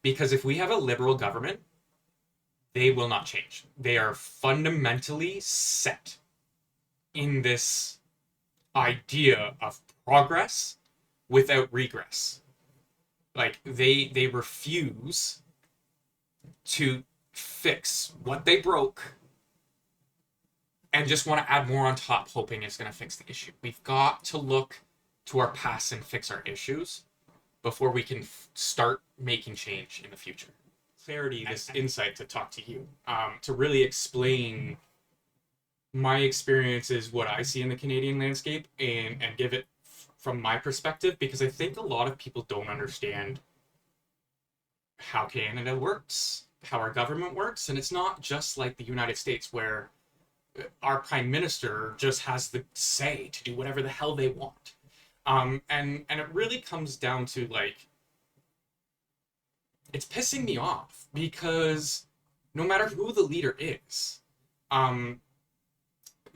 Because if we have a liberal government, they will not change. They are fundamentally set in this idea of progress without regress. Like they refuse to fix what they broke and just want to add more on top, hoping it's going to fix the issue. We've got to look to our past and fix our issues before we can start making change in the future. Clarity, this insight to talk to you, to really explain my experiences, what I see in the Canadian landscape, and give it from my perspective, because I think a lot of people don't understand how Canada works, how our government works, and it's not just like the United States where our prime minister just has the say to do whatever the hell they want. And it really comes down to, like, it's pissing me off because no matter who the leader is,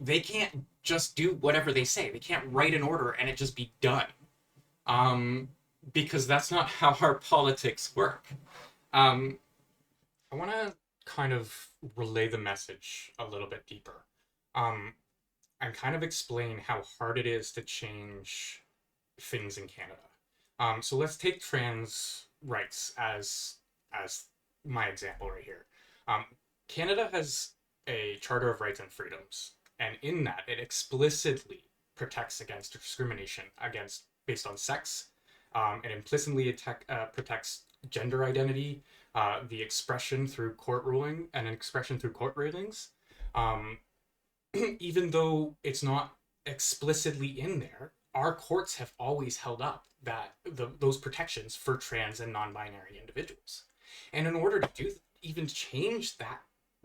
they can't just do whatever they say. They can't write an order and it just be done. Because that's not how our politics work. I want to kind of relay the message a little bit deeper. And kind of explain how hard it is to change things in Canada. So let's take trans rights as my example right here. Canada has a Charter of Rights and Freedoms, and in that it explicitly protects against discrimination based on sex. It implicitly protects gender identity, the expression through court ruling and an expression through court rulings. Even though it's not explicitly in there, our courts have always held up those protections for trans and non-binary individuals. And in order to even change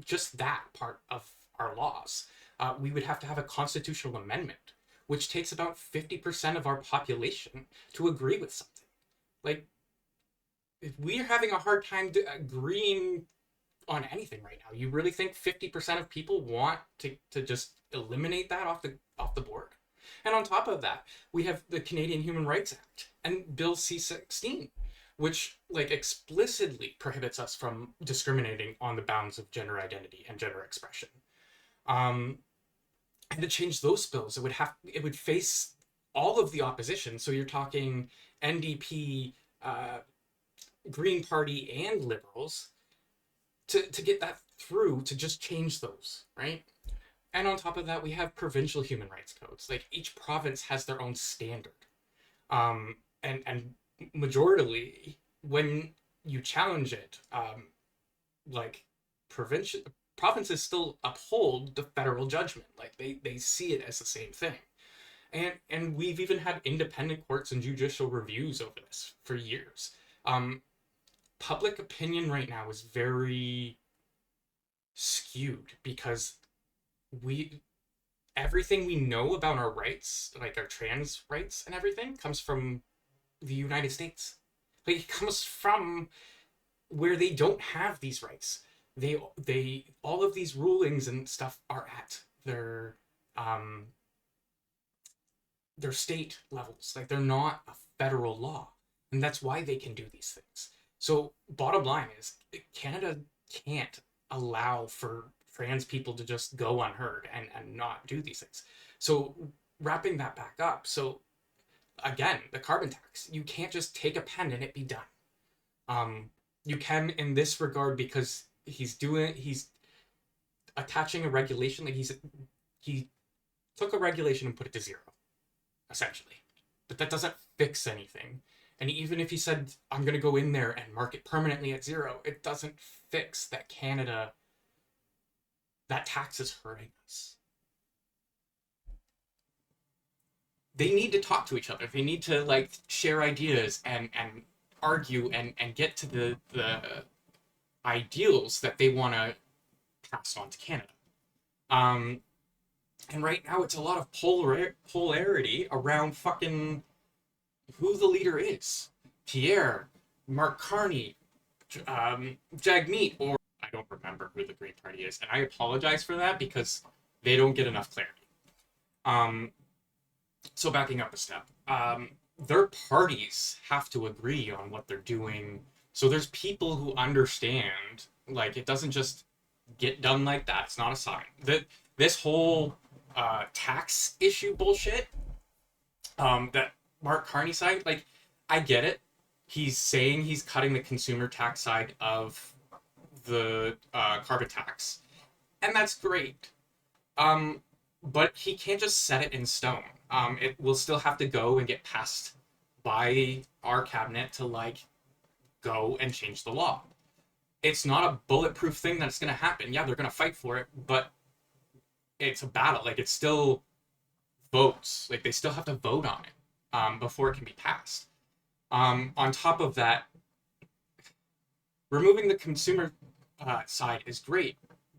just that part of our laws, we would have to have a constitutional amendment, which takes about 50% of our population to agree with something. Like, if we're having a hard time agreeing on anything right now, you really think 50% of people want to just eliminate that off the board? And on top of that, we have the Canadian Human Rights Act and Bill C-16, which, like, explicitly prohibits us from discriminating on the bounds of gender identity and gender expression. And to change those bills, it would face all of the opposition. So you're talking NDP, Green Party, and Liberals to get that through, to just change those, right? And on top of that, we have provincial human rights codes. Like, each province has their own standard. And majorly, when you challenge it, like, provinces still uphold the federal judgment. Like, they see it as the same thing. And we've even had independent courts and judicial reviews over this for years. Public opinion right now is very skewed because everything we know about our rights, like our trans rights and everything, comes from the United States. Like, it comes from where they don't have these rights. They all of these rulings and stuff are at their state levels. Like, they're not a federal law, and that's why they can do these things. So bottom line is, Canada can't allow for trans people to just go unheard and not do these things. So wrapping that back up, so again, the carbon tax, you can't just take a pen and it be done. You can in this regard, because he's attaching a regulation. Like, he took a regulation and put it to zero, essentially. But that doesn't fix anything. And even if he said, I'm going to go in there and mark it permanently at zero, it doesn't fix that Canada, that tax is hurting us. They need to talk to each other. They need to, like, share ideas and argue and get to the ideals that they want to pass on to Canada. And right now it's a lot of polarity around fucking who the leader is. Pierre, Mark Carney, Jagmeet, or I don't remember who the Green Party is, and I apologize for that because they don't get enough clarity. So backing up a step, their parties have to agree on what they're doing So there's people who understand, like, it doesn't just get done like that. It's not a sign. That this whole tax issue bullshit, that Mark Carney side, like, I get it. He's saying he's cutting the consumer tax side of the carbon tax, and that's great. Um, but he can't just set it in stone. It will still have to go and get passed by our cabinet to, like, go and change the law. It's not a bulletproof thing that's going to happen. Yeah, they're going to fight for it, but it's a battle. Like, it's still votes. Like, they still have to vote on it before it can be passed. On top of that, removing the consumer side is great,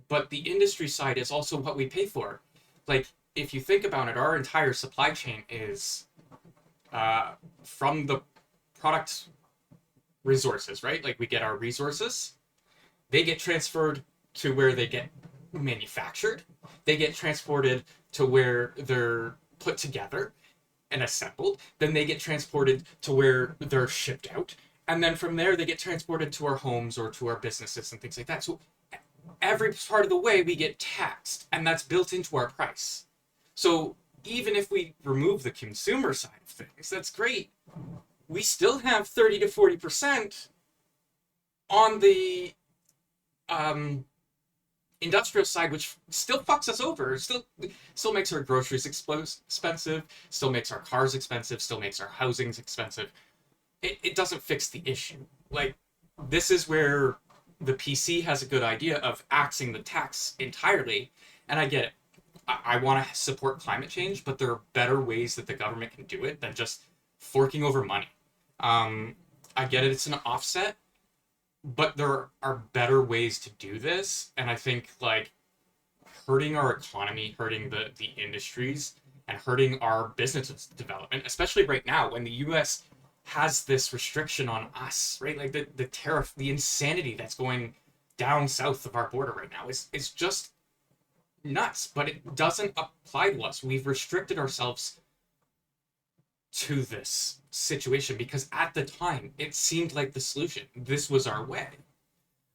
but the industry side is also what we pay for. Like, if you think about it, our entire supply chain is from the product resources, right? Like, we get our resources, they get transferred to where they get manufactured, they get transported to where they're put together and assembled, then they get transported to where they're shipped out, and then from there they get transported to our homes or to our businesses and things like that. So every part of the way we get taxed, and that's built into our price. So even if we remove the consumer side of things, that's great. We still have 30 to 40% on the industrial side, which still fucks us over. Still makes our groceries expensive, still makes our cars expensive, still makes our housings expensive. It doesn't fix the issue. Like, this is where the PC has a good idea of axing the tax entirely, and I get it. I want to support climate change, but there are better ways that the government can do it than just forking over money. I get it, it's an offset, but there are better ways to do this, and I think, like, hurting our economy, hurting the industries, and hurting our business development, especially right now when the US has this restriction on us, right? Like, the tariff, the insanity that's going down south of our border right now is just nuts, but it doesn't apply to us. We've restricted ourselves to this situation because at the time it seemed like the solution. This was our way.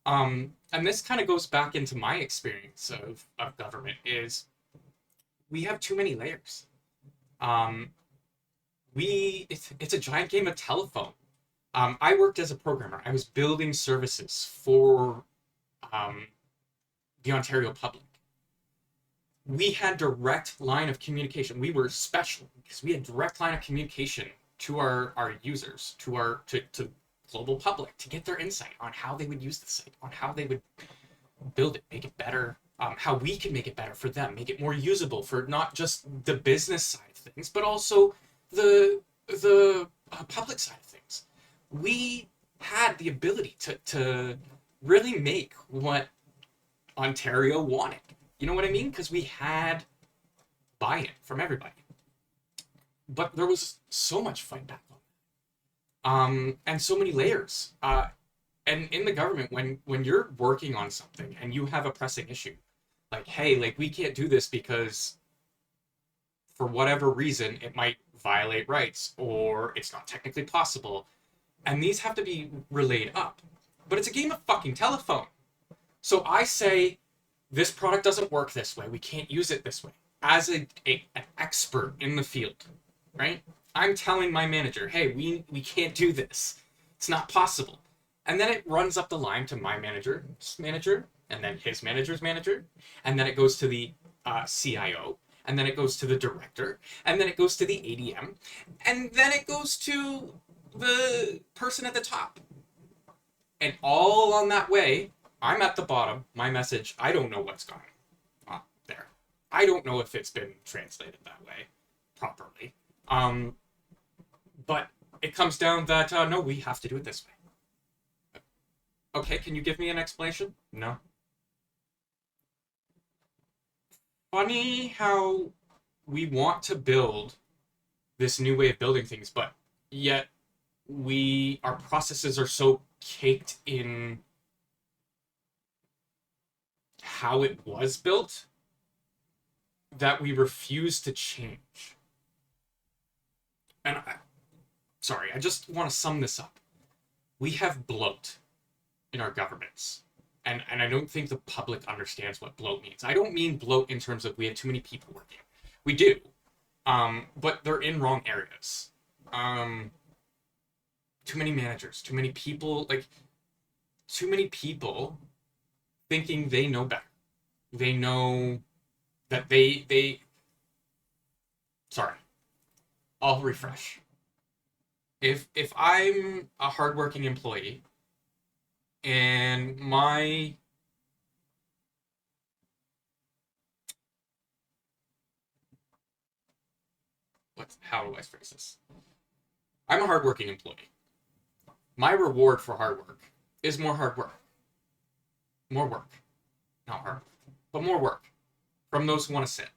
And this kind of goes back into my experience of government is we have too many layers. It's a giant game of telephone. I worked as a programmer. I was building services for the Ontario public. We had direct line of communication. We were special because we had direct line of communication to our users, to global public, to get their insight on how they would use the site, on how they would build it, make it better, how we can make it better for them, make it more usable for not just the business side of things, but also the public side of things. We had the ability to really make what Ontario wanted. You know what I mean? Because we had buy-in from everybody. But there was so much fight back on and so many layers. And in the government, when you're working on something and you have a pressing issue, like, hey, like, we can't do this because for whatever reason, it might violate rights or it's not technically possible. And these have to be relayed up. But it's a game of fucking telephone. So I say, this product doesn't work this way. We can't use it this way. As an expert in the field, right? I'm telling my manager, hey, we can't do this. It's not possible. And then it runs up the line to my manager's manager, and then his manager's manager, and then it goes to the CIO, and then it goes to the director, and then it goes to the ADM, and then it goes to the person at the top. And all on that way, I'm at the bottom. My message, I don't know what's going on there. I don't know if it's been translated that way properly. But it comes down that, no, we have to do it this way. Okay, can you give me an explanation? No. Funny how we want to build this new way of building things, but yet our processes are so caked in how it was built that we refuse to change. And sorry, I just want to sum this up. we have bloat in our governments. And I don't think the public understands what bloat means. I don't mean bloat in terms of we have too many people working. We do. But they're in wrong areas. Too many managers, too many people, too many people thinking they know better. They know that sorry, I'll refresh. If I'm a hardworking employee and how do I phrase this? I'm a hardworking employee. My reward for hard work is more hard work. More work. Not hard work, but more work from those who want to sit.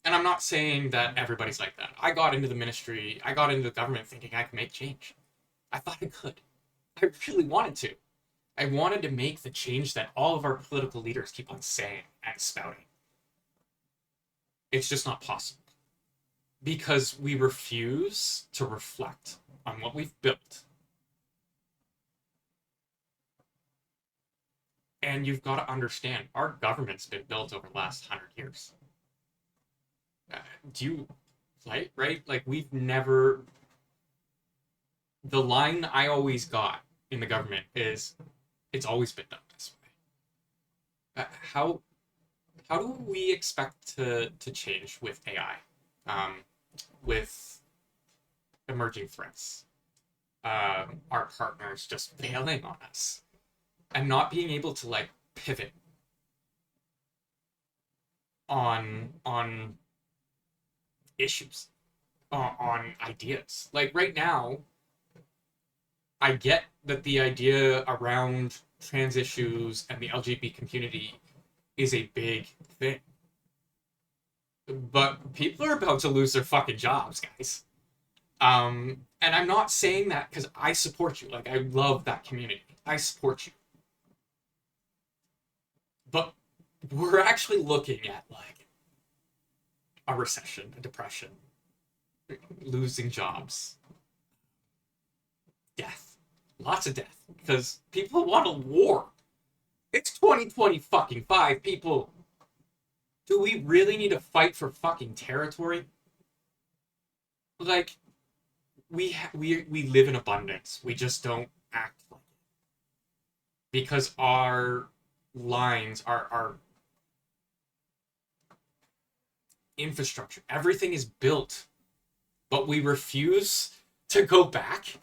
And I'm not saying that everybody's like that. I got into the ministry, I got into the government thinking I could make change. I thought I could. I really wanted to. I wanted to make the change that all of our political leaders keep on saying and spouting. It's just not possible. Because we refuse to reflect on what we've built. And you've got to understand, our government's been built over the last 100 years. Right? We've never... The line I always got in the government is, it's always been done this way. How do we expect to change with AI? With emerging threats? Our partners just failing on us? And not being able to pivot on issues, on ideas. Right now, I get that the idea around trans issues and the LGBT community is a big thing. But people are about to lose their fucking jobs, guys. And I'm not saying that because I support you. I love that community. I support you. But we're actually looking at a recession, a depression, losing jobs, death, lots of death, because people want a war. It's 2025, people. Do we really need to fight for fucking territory? We live in abundance. We just don't act like it. Because our lines, our infrastructure, everything is built, but we refuse to go back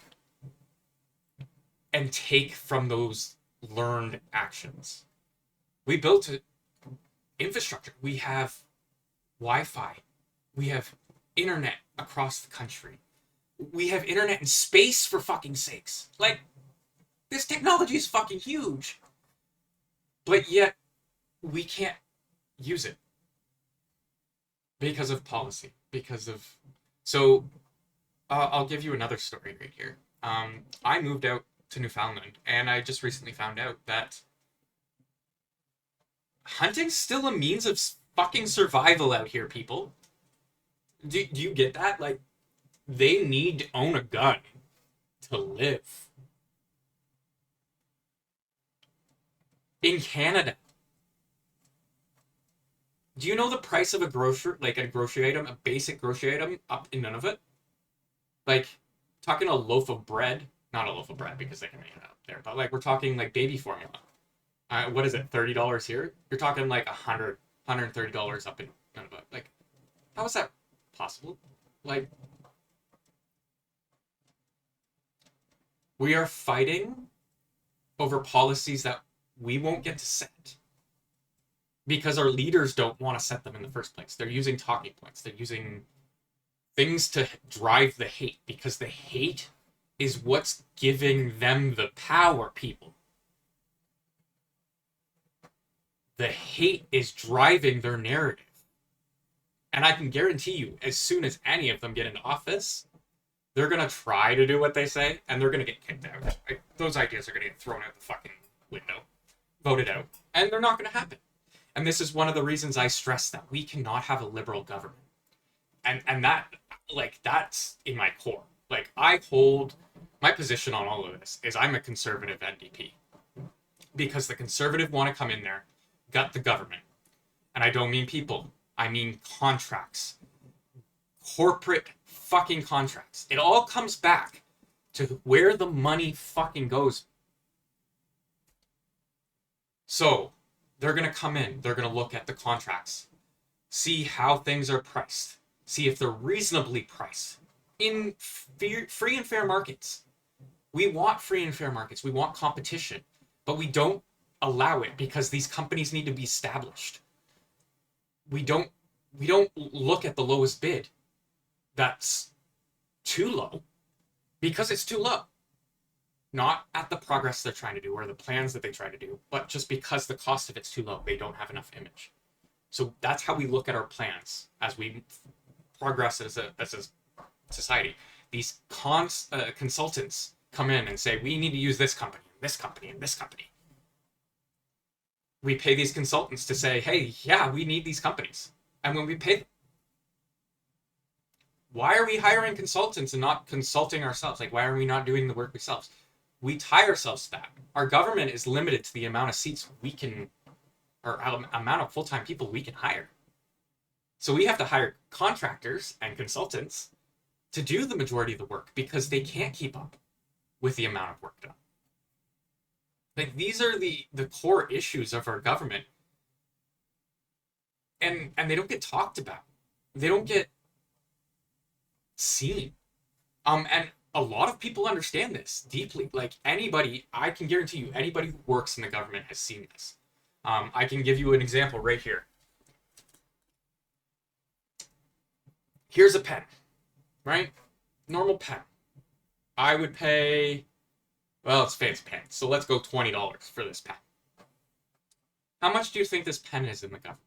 and take from those learned actions. We built infrastructure. We have Wi-Fi. We have internet across the country. We have internet in space, for fucking sakes. This technology is fucking huge. But yet, we can't use it. Because of policy. So, I'll give you another story right here. I moved out to Newfoundland, and I just recently found out that hunting's still a means of fucking survival out here, people. Do you get that? They need to own a gun to live. In Canada. Do you know the price of a grocery item, a basic grocery item up in Nunavut? Talking a loaf of bread, not a loaf of bread because they can make it out there, but we're talking baby formula. What is it, $30 here? You're talking $100, $130 up in Nunavut. How is that possible? We are fighting over policies that we won't get to set because our leaders don't want to set them in the first place. They're using talking points. They're using things to drive the hate because the hate is what's giving them the power, people. The hate is driving their narrative. And I can guarantee you, as soon as any of them get into office, they're going to try to do what they say, and they're going to get kicked out. Those ideas are going to get thrown out the fucking window. Voted out. And they're not going to happen. And this is one of the reasons I stress that we cannot have a liberal government. And that, that's in my core. I hold My position on all of this is I'm a conservative NDP. Because the conservative want to come in there, gut the government. And I don't mean people. I mean contracts. Corporate fucking contracts. It all comes back to where the money fucking goes. So they're going to come in. They're going to look at the contracts. See how things are priced. See if they're reasonably priced. In free and fair markets. We want free and fair markets. We want competition. But we don't allow it because these companies need to be established. We don't look at the lowest bid. That's too low because it's too low. Not at the progress they're trying to do or the plans that they try to do, but just because the cost of it's too low. They don't have enough image. So that's how we look at our plans as we progress as a society. These consultants come in and say, we need to use this company, this company, and this company. We pay these consultants to say, hey, yeah, we need these companies. And when we pay them, why are we hiring consultants and not consulting ourselves? Like, why are we not doing the work ourselves? We tie ourselves to that. Our government is limited to the amount of seats we can, or amount of full-time people we can hire. So we have to hire contractors and consultants to do the majority of the work because they can't keep up with the amount of work done. Like, these are the core issues of our government. And they don't get talked about. They don't get seen. And a lot of people understand this deeply. Like, anybody, I can guarantee you, anybody who works in the government has seen this. I can give you an example right here. Here's a pen, right? Normal pen. I would pay, well, it's fancy pen, so let's go $20 for this pen. How much do you think this pen is in the government?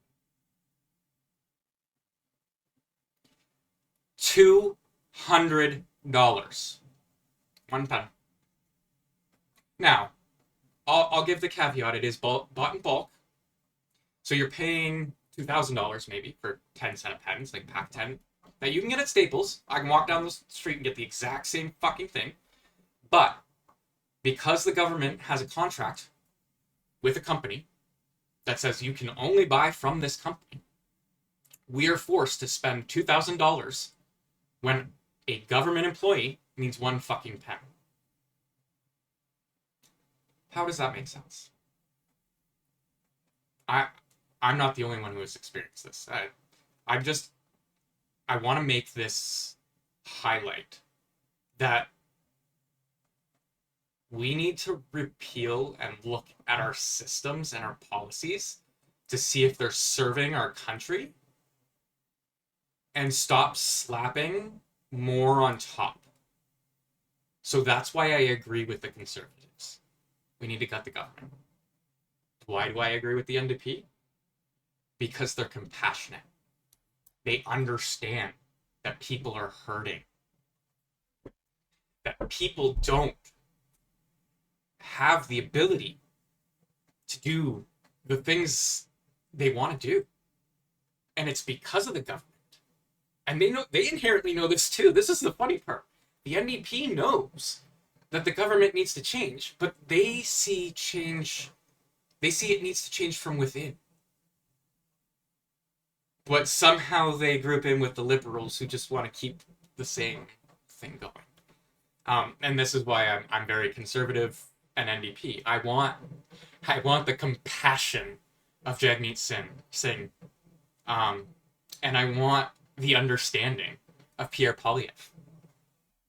$200. One pen. Now, I'll give the caveat, it is bought in bulk. So you're paying $2,000 maybe for 10-cent pens, like pack 10, that you can get at Staples. I can walk down the street and get the exact same fucking thing. But because the government has a contract with a company that says you can only buy from this company, we are forced to spend $2,000 when a government employee needs one fucking pen. How does that make sense? I'm not the only one who has experienced this. I want to make this highlight that we need to repeal and look at our systems and our policies to see if they're serving our country and stop slapping more on top. So that's why I agree with the Conservatives. We need to gut the government. Why do I agree with the NDP? Because they're compassionate. They understand that people are hurting. That people don't have the ability to do the things they want to do. And it's because of the government. And they inherently know this too. This is the funny part. The NDP knows that the government needs to change, but they see it needs to change from within. But somehow they group in with the liberals who just want to keep the same thing going. And this is why I'm very conservative and NDP. I want the compassion of Jagmeet Singh. And I want the understanding of Pierre Poilievre.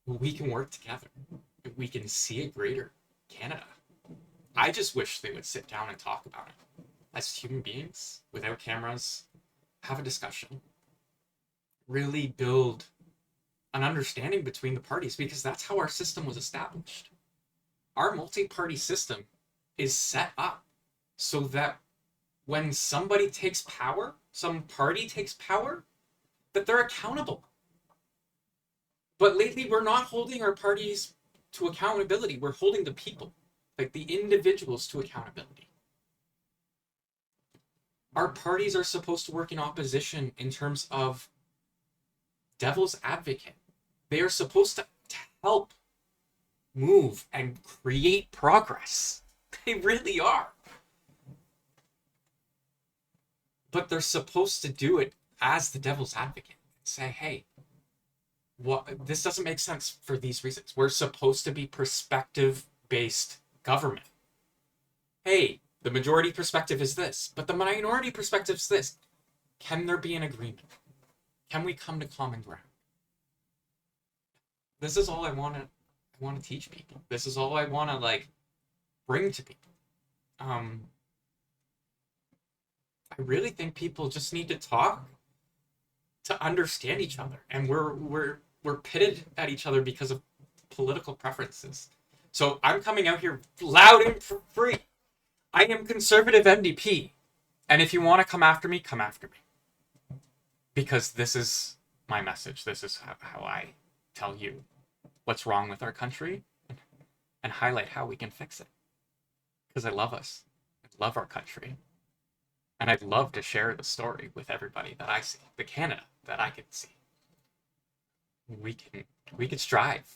We can work together. We can see a greater Canada. I just wish they would sit down and talk about it. As human beings, without cameras, have a discussion. Really build an understanding between the parties, because that's how our system was established. Our multi-party system is set up so that when somebody takes power, some party takes power, that they're accountable. But lately, we're not holding our parties to accountability. We're holding the people, like the individuals, to accountability. Our parties are supposed to work in opposition in terms of devil's advocate. They are supposed to help move and create progress. They really are. But they're supposed to do it as the devil's advocate. Say, hey, this doesn't make sense for these reasons. We're supposed to be perspective-based government. Hey, the majority perspective is this, but the minority perspective is this. Can there be an agreement? Can we come to common ground? This is all I want to teach people. This is all I want to like bring to people. I really think people just need to talk to understand each other, and we're pitted at each other because of political preferences. So I'm coming out here loud and free. I am conservative NDP, and if you want to come after me, come after me, because this is my message. This is how I tell you what's wrong with our country and highlight how we can fix it. Because I love us. I love our country. And I'd love to share the story with everybody that I see, the Canada that I can see. We can strive.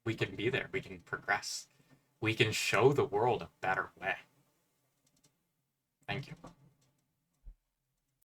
We can be there. We can progress. We can show the world a better way. Thank you.